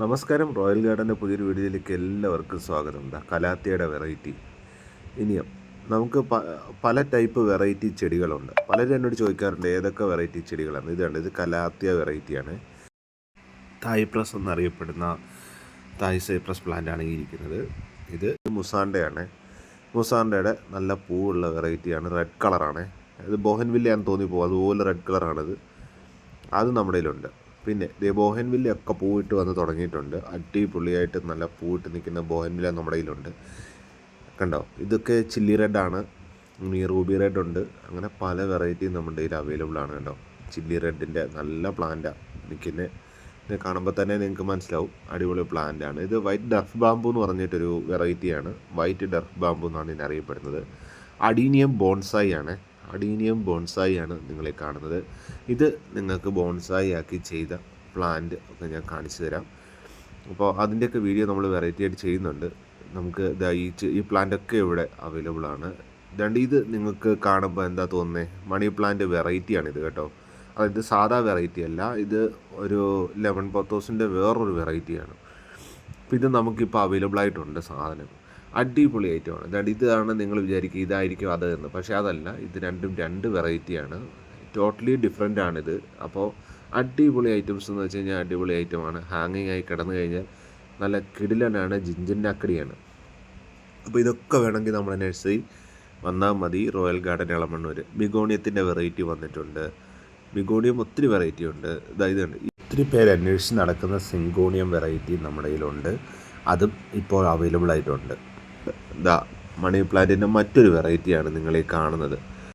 നമസ്കാരം. റോയൽ ഗാർഡൻ്റെ പുതിയൊരു വീഡിയോയിലേക്ക് എല്ലാവർക്കും സ്വാഗതം. കലാത്തിയുടെ വെറൈറ്റി. ഇനിയും നമുക്ക് പല ടൈപ്പ് വെറൈറ്റി ചെടികളുണ്ട്. പലരും എന്നോട് ചോദിക്കാറുണ്ട് ഏതൊക്കെ വെറൈറ്റി ചെടികളാണ്. ഇത് കലാത്തിയ വെറൈറ്റിയാണ്. തായ്പ്രസ് എന്നറിയപ്പെടുന്ന തായ് സൈപ്രസ് പ്ലാന്റാണ് ഈ ഇരിക്കുന്നത്. ഇത് മുസാണ്ടയാണ്. മുസാണ്ടയുടെ നല്ല പൂവുള്ള വെറൈറ്റിയാണ്. റെഡ് കളറാണ്. ഇത് ബോഹൻവില്ലയാണെന്ന് തോന്നിപ്പോകും, അതുപോലെ റെഡ് കളറാണിത്. അത് നമ്മുടെ കയ്യിലുണ്ട്. പിന്നെ ബോഹൻവില്ലയൊക്കെ പൂവിട്ട് വന്ന് തുടങ്ങിയിട്ടുണ്ട്. അടിപൊളിയായിട്ട് നല്ല പൂവിട്ട് നിൽക്കുന്ന ബോഹൻവില്ല നമ്മുടെ കയ്യിലുണ്ട്. കണ്ടോ, ഇതൊക്കെ ചില്ലി റെഡാണ്. റൂബി റെഡ് ഉണ്ട്. അങ്ങനെ പല വെറൈറ്റിയും നമ്മുടെ കയ്യിൽ അവൈലബിൾ ആണ്. കണ്ടോ, ചില്ലി റെഡിൻ്റെ നല്ല പ്ലാന്റാണ് നിൽക്കുന്നത്. ഇത് കാണുമ്പോൾ തന്നെ നിങ്ങൾക്ക് മനസ്സിലാവും, അടിപൊളി പ്ലാന്റാണ്. ഇത് വൈറ്റ് ഡർഫ് ബാമ്പു എന്ന് പറഞ്ഞിട്ടൊരു വെറൈറ്റിയാണ്. വൈറ്റ് ഡർഫ് ബാമ്പു എന്നാണ് ഇതിനറിയപ്പെടുന്നത്. അഡീനിയം ബോൺസായി ആണ്. അഡീനിയം ബോൺസായി ആണ് നിങ്ങളെ കാണുന്നത്. ഇത് നിങ്ങൾക്ക് ബോൺസായി ആക്കി ചെയ്ത പ്ലാന്റ് ഒക്കെ ഞാൻ കാണിച്ചു തരാം. അപ്പോൾ അതിൻ്റെയൊക്കെ വീഡിയോ നമ്മൾ വെറൈറ്റി ആയിട്ട് ചെയ്യുന്നുണ്ട്. നമുക്ക് ഈ പ്ലാന്റൊക്കെ ഇവിടെ അവൈലബിൾ ആണ്. ഇത് നിങ്ങൾക്ക് കാണുമ്പോൾ എന്താ തോന്നുന്നത്, മണി പ്ലാന്റ് വെറൈറ്റിയാണിത് കേട്ടോ. അതായത് സാധാ വെറൈറ്റി അല്ല, ഇത് ഒരു ലെമൺ പോത്തോസിൻ്റെ വേറൊരു വെറൈറ്റിയാണ്. അപ്പോൾ ഇത് നമുക്കിപ്പോൾ അവൈലബിൾ ആയിട്ടുണ്ട് സാധനം. അടിപൊളി ഐറ്റമാണ്. ഇതാണ് നിങ്ങൾ വിചാരിക്കുക ഇതായിരിക്കും അത് എന്ന്, പക്ഷേ അതല്ല. ഇത് രണ്ടും രണ്ട് വെറൈറ്റിയാണ്. ടോട്ടലി ഡിഫറെൻ്റ് ആണിത്. അപ്പോൾ അടിപൊളി ഐറ്റംസ് എന്ന് വെച്ച് കഴിഞ്ഞാൽ അടിപൊളി ഐറ്റമാണ്. ഹാങ്ങിങ് ആയി കിടന്നു കഴിഞ്ഞാൽ നല്ല കിടിലനാണ്. ജിഞ്ചിൻ്റെ അപ്പോൾ ഇതൊക്കെ വേണമെങ്കിൽ നമ്മുടെ നഴ്സറി വന്നാൽ മതി. Royal garden Elamannoor. ബിഗോണിയത്തിൻ്റെ വെറൈറ്റി വന്നിട്ടുണ്ട്. ബിഗോണിയം ഒത്തിരി വെറൈറ്റി ഉണ്ട്. ഇതുണ്ട്, ഒത്തിരി പേര് അന്വേഷിച്ച് നടക്കുന്ന സിങ്കോണിയം വെറൈറ്റി നമ്മുടെ കയ്യിലുണ്ട്. അതും ഇപ്പോൾ അവൈലബിൾ ആയിട്ടുണ്ട്. മണി പ്ലാന്റിൻ്റെ മറ്റൊരു വെറൈറ്റിയാണ് നിങ്ങളീ കാണുന്നത്.